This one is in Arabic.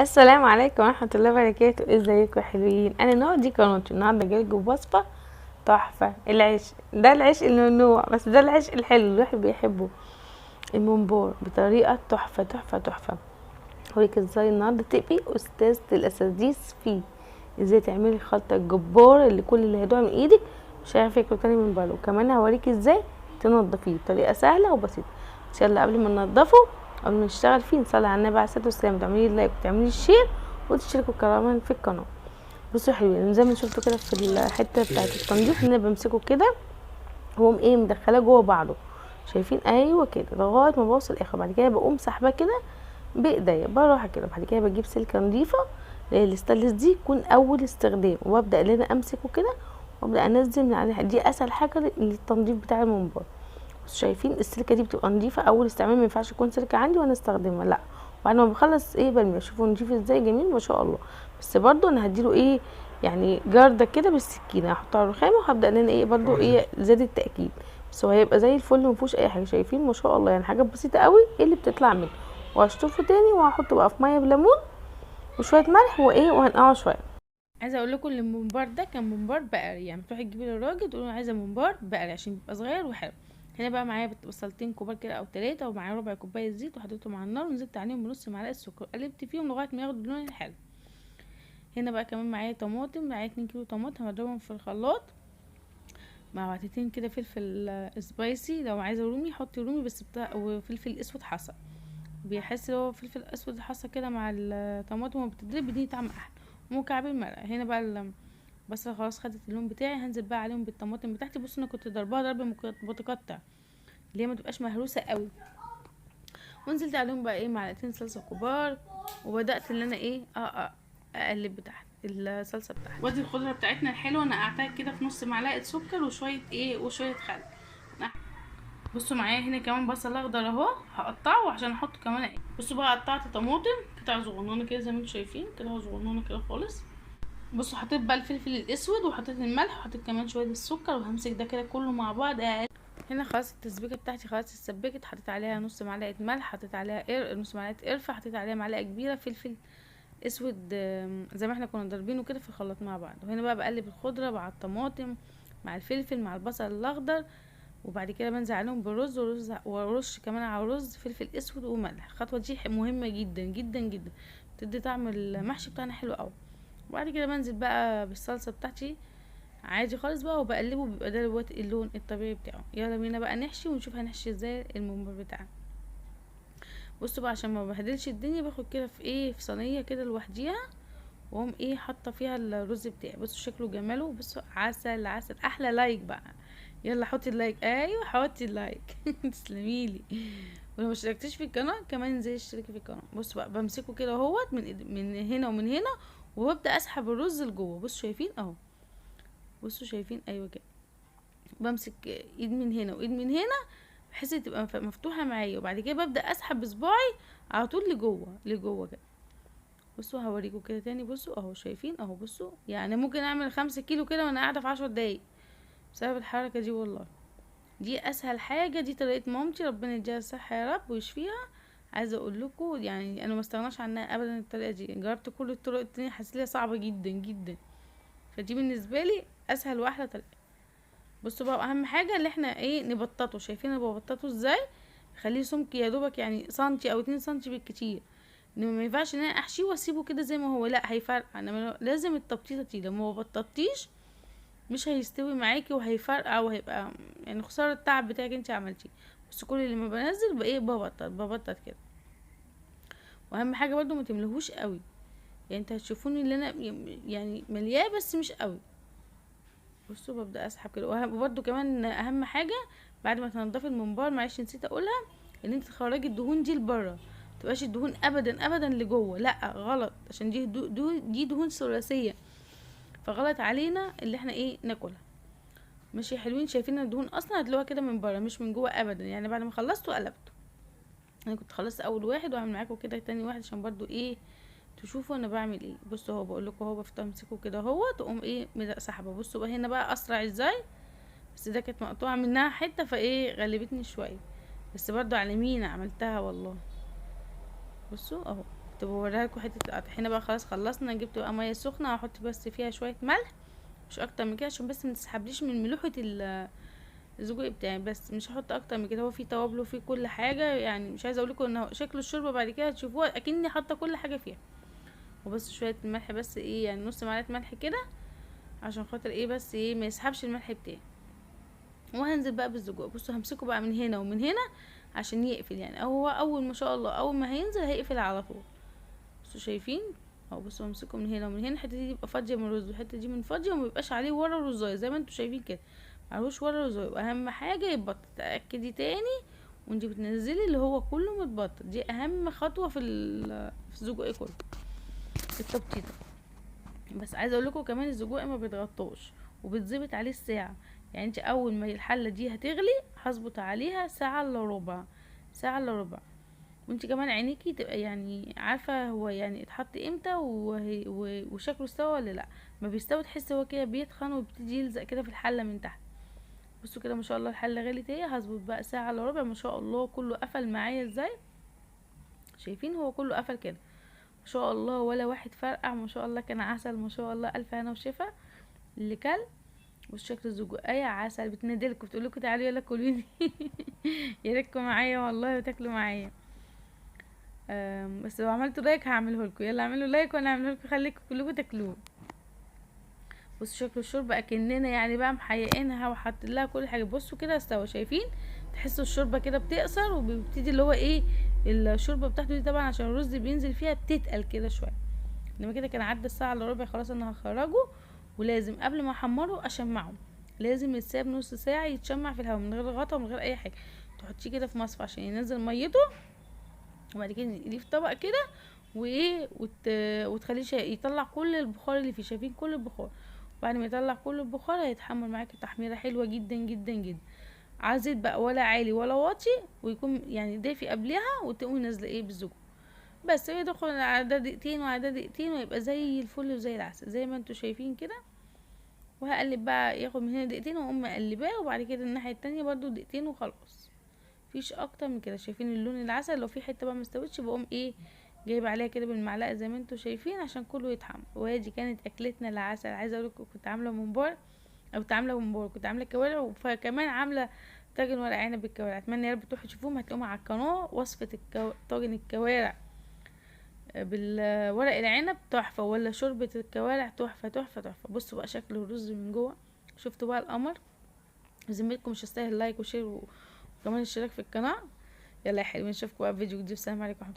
السلام عليكم ورحمة الله وبركاته. ازيكم يا حلوين؟ انا نوع دي قناتي. النهارده جايلكوا بوصفة تحفة. العيش ده العيش النوع، بس ده العيش الحلو اللي الواحد بيحبه، الممبار، بطريقة تحفة تحفة تحفة. هوريك ازاي النهارده تبقي استاذة الاساتذيز فيه. ازاي تعملي الخلطة الجبارة اللي كل اللي هيدوها من ايدك مش هيعرف ياكل تاني من بره. وكمان هوريك ازاي تنضفيه بطريقة سهلة وبسيطة. بس يلا قبل ما ننضفه، قبل ما نشتغل فيه، نصلي على النبي عليه الصلاة والسلام، تعملي لايك وتعملي شير وتشتركوا كمان في القناة. بصوا يا حلوين، زي ما شفتوا كده في الحتة بتاعت التنظيف، ان انا بمسكه كده واقوم ايه مدخلاه جوه بعضه. شايفين؟ ايوه كده لغايه ما بوصل الاخر. بعد كده بقوم سحباه كده بايديا بالراحه كده. بعد كده بجيب سلكه نظيفه اللي هي الستانلس دي، يكون اول استخدام، وابدا ان انا امسكه كده وابدا انزل من عليها. دي اسهل حاجه للتنظيف بتاع المنبار. بس شايفين السلكه دي بتبقى نظيفه اول استعمال، ما ينفعش يكون سلكه عندي وانا استخدمها، لا. بعد ما بخلص ايه برميه. شوفوا نضيف ازاي، جميل ما شاء الله. بس برضو انا هديله ايه، يعني جردة كده بالسكينه، هحطه على الرخامه وهبدا ان انا ايه برضو ايه زاد التاكيد. بس هو هيبقى زي الفل، ما فيهوش اي حاجه. شايفين ما شاء الله؟ يعني حاجات بسيطه قوي ايه اللي بتطلع منه. وهشطفه تاني وهحطه بقى في ميه بليمون وشويه ملح وايه، وهنقعه شويه. عايزه اقول لكم ان الممبار ده كان ممبار بقري، يعني تروحي تجيبي للراجل تقولي له عايزه ممبار بقري عشان يبقى صغير وحلو. هنا بقى معايا بصلتين كبار كده او 3، ومعايا ربع كوبايه زيت، وحطيتهم على النار ونزلت عليهم بنص معلقه سكر، قلبت فيهم لغايه ما ياخدوا اللون الحلو. هنا بقى كمان معايا طماطم، معايا 2 كيلو طماطم هضربهم في الخلاط مع واحدتين كده فلفل سبايسي. لو عايزه رومي حطي رومي بس بتاع، وفلفل اسود حصى. بيحس لو فلفل اسود حصى كده مع الطماطم وبتضرب بيديني طعم احلى. ومكعبين مرقه. هنا بقى بس خلاص خدت اللون بتاعي، هنزل بقى عليهم بالطماطم بتاعتي. بصوا انا كنت ضربها ضرب متقطع اللي هي ما تبقاش مهروسه قوي. ونزلت عليهم بقى ايه معلقتين صلصه كبار، وبدات ان انا ايه اقلب بتاعت الصلصه بتاعتي. وادي الخضره بتاعتنا الحلوه نقعتها كده في نص معلقه سكر وشويه ايه وشويه خل. بصوا معايا هنا كمان بصل اخضر اهو هقطعه عشان احطه كمان ايه. بصوا بقى قطعت طماطم قطع صغنونه كده زي ما انتم شايفين كده، صغنونه كده خالص. بصوا حطيت بقى الفلفل الاسود وحطيت الملح وحطيت كمان شويه السكر، وهمسك ده كده كله مع بعض. هنا خلاص التسبيكه بتاعتي خلاص اتسبكت. حطيت عليها نص معلقه ملح، حطيت عليها نص معلقه قرفه، حطيت عليها معلقه كبيره فلفل اسود زي ما احنا كنا ضاربينه كده في الخلاط مع بعض. وهنا بقى بقلب الخضره مع الطماطم مع الفلفل مع البصل الاخضر. وبعد كده بنزل عليهم بالرز، وارش كمان على الرز فلفل اسود وملح. الخطوه دي مهمه جدا جدا جدا، بتدي طعم المحشي بتاعنا حلو قوي. وبعد كده بنزل بقى بالصلصه بتاعتي عادي خالص بقى وبقلبه، بيبقى ده دلوقتي اللون الطبيعي بتاعه. يلا بينا بقى نحشي ونشوف هنحشي ازاي الممبار بتاعنا. بصوا بقى عشان ما بهدلش الدنيا، باخد كده في ايه في صينيه كده لوحديها، واقوم ايه حاطه فيها الرز بتاعي. بصوا شكله جماله، بصوا عسل عسل. احلى لايك بقى، يلا حطي اللايك، ايوه حطي اللايك تسلميلي. ولو ما اشتركتيش في القناه كمان انزلي اشتركي في القناه. بصوا بقى بمسكه كده اهوت من هنا ومن هنا، وببدا اسحب الرز لجوه. بصوا شايفين اهو، بصوا شايفين؟ ايوه كده. بمسك ايد من هنا وايد من هنا بحيث تبقى مفتوحه معايا، وبعد كده ببدا اسحب بصباعي على طول لجوه لجوه كده. بصوا هوريكم كده تاني. بصوا اهو شايفين اهو. بصوا يعني ممكن اعمل 5 كيلو كده وانا قاعده في 10 دقايق بسبب الحركه دي والله. دي اسهل حاجه، دي طريقه مامتي ربنا يديها الصحه يا رب ويشفيها. عايزه اقول لكم يعني انا ما استغناش عنها ابدا. الطريقه دي جربت كل الطرق التانية حسيت ليها صعبه جدا جدا، فدي بالنسبه لي اسهل واحلى طريقه. بصوا بقى اهم حاجه اللي احنا ايه نبططه. شايفين انا ببططه ازاي؟ خليه سمك يا دوبك يعني سنتي او 2 سنتي بالكتير. انما ما ينفعش ان انا احشيه واسيبه كده زي ما هو، لا هيفرقع. انما لازم التبطيطه دي لما ما بططتيش مش هيستوي معاكي وهيفرقع وهيبقى يعني خساره التعب بتاعك انت عملتيه. بس كل اللي ما بنزل بايه ببطط كده. واهم حاجه برضو ما تملهوش قوي، يعني انت هتشوفوني اللي انا يعني ملياه بس مش قوي. بصوا ببدا اسحب كده. وبرده كمان اهم حاجه بعد ما تنضفي الممبار، معلش نسيت اقولها، ان انت تخرجي الدهون دي لبره. متبقاش الدهون ابدا ابدا لجوه، لا غلط، عشان دي دهون ثلاثيه، فغلط علينا اللي احنا ايه ناكلها. ماشي حلوين؟ شايفين الدهون اصلا هتلاقوها كده من بره مش من جوه ابدا. يعني بعد ما خلصت وقلبته، انا كنت خلصت اول واحد وهعمل معاكم كده تاني واحد عشان برضو ايه تشوفوا انا بعمل ايه. بصوا اهو بقول لكم اهو بمسكه كده اهو تقوم ايه سحبه. بصوا بقى هنا بقى اسرع ازاي، بس ده كانت مقطوعه منها حته فايه غلبتني شويه، بس برضو على مين عملتها والله. بصوا اهو كنت بوريها لكم حته طحينه بقى. خلاص خلصنا، جبت بقى ميه سخنه، هحط بس فيها شويه ملح مش اكتر من كده، عشان بس ما تسحبليش من ملوحه السجق بتاعي، بس مش هحط اكتر من كده. هو فيه توابل وفيه كل حاجه، يعني مش عايزه اقول لكم ان شكل الشوربه بعد كده تشوفوها اكني حاطه كل حاجه فيها. وبس شويه الملح بس ايه، يعني نص معلقه ملح كده، عشان خاطر ايه بس ايه ما يسحبش الملح بتاعي. وهنزل بقى بالسجق. بصوا همسكه بقى من هنا ومن هنا عشان يقفل، يعني هو اول ما شاء الله اول ما هينزل هيقفل على طول. بصوا شايفين اهو. بصوا همسكه من هنا ومن هنا، الحته دي تبقى فاضيه من الرز والحته دي من فاضيه، وما يبقاش عليه ورا رزايه زي ما انتوا شايفين كده، معلوش ورا رزايه. واهم حاجه يتبطط، تاكدي تاني وانتي بتنزلي اللي هو كله متبطط، دي اهم خطوه في السجق كله، التبطيطه. بس عايزه اقول لكم كمان السجق ما بيتغطاش، وبتظبط عليه الساعه. يعني انت اول ما الحله دي هتغلي هظبط عليها ساعه الا ربع، ساعه الا ربع. وانت كمان عينيكي تبقى يعني عارفه هو يعني اتحط امتى وشكله استوى ولا لا. ما بيستوي تحس هو كده بيتخن وبيبتدي يلزق كده في الحله من تحت. بصوا كده ما شاء الله الحله غلت اهي. هظبط بقى ساعه الا ربع. ما شاء الله كله قفل معايا ازاي، شايفين هو كله قفل كده ما شاء الله، ولا واحد فرقع ما شاء الله. كان عسل ما شاء الله، الف هنا وشفا اللي كل. والشكل الزجاجية عسل، بتنادلكوا بتقولكوا تعالوا يلا كلوني يا ريتكم معايا والله وتاكلوا معايا. بس لو عملتوا لايك هعمله لكم، يلا اعملوا لايك وانا هعمله لكم، خليكم كلكم تاكلوه. بصوا شكل الشوربه اكننا يعني بقى محيقينها وحاطين لها كل حاجه. بصوا كده استوى، شايفين تحسوا الشوربه كده بتقصر وبيبتدي اللي هو ايه الشوربه بتاعته دي طبعا عشان الرز بينزل فيها بتتقل كده شويه. انما كده كان عدى الساعه الا ربع خلاص انا هخرجه. ولازم قبل ما احمره اشمعه، لازم يتساب نص ساعه يتشمع في الهواء من غير غطا ومن غير اي حاجه. تحطيه كده في مصفى عشان ينزل ميته، وبعد كده نقليه في طبق كده وايه وتخليه يطلع كل البخار اللي فيه. شايفين كل البخار؟ بعد ما يطلع كل البخار هيتحمل معاكي تحميره حلوه جدا جدا جدا. عايزة بقى ولا عالي ولا واطي، ويكون يعني دافي قبلها، وتقومي نازله ايه بالزبده. بس هي يدخل على ده دقيقتين وعلى ده دقيقتين ويبقى زي الفل وزي العسل زي ما انتوا شايفين كده. وهقلب بقى ياخد من هنا دقيقتين واقوم مقلباه، وبعد كده الناحيه التانية برضو دقيقتين وخلاص، مفيش اكتر من كده. شايفين اللون العسل؟ لو في حته بقى مستوتش بقوم ايه جايبه عليها كده بالمعلقه زي ما انتوا شايفين عشان كله يتحمر. وادي كانت اكلتنا العسل. عايزه اقول لكم كنت عامله ممبار، او كنت عامله ممبار، كنت عامله كوارع، وكمان عامله طاجن ورق عنب بالكوارع. اتمنى يا رب تروحوا تشوفوهم، هتلاقوهم على القناه. وصفه طاجن الكوارع بالورق العنب تحفه، ولا شوربه الكوارع تحفه تحفه تحفه. بصوا بقى شكل الرز من جوه، شفتوا بقى القمر. زميلكم مش هستاهل لايك وشير وكمان الاشتراك في القناه. يلا يا حلوين، نشوفكم بقى في فيديو جديد. السلام عليكم ورحمه الله.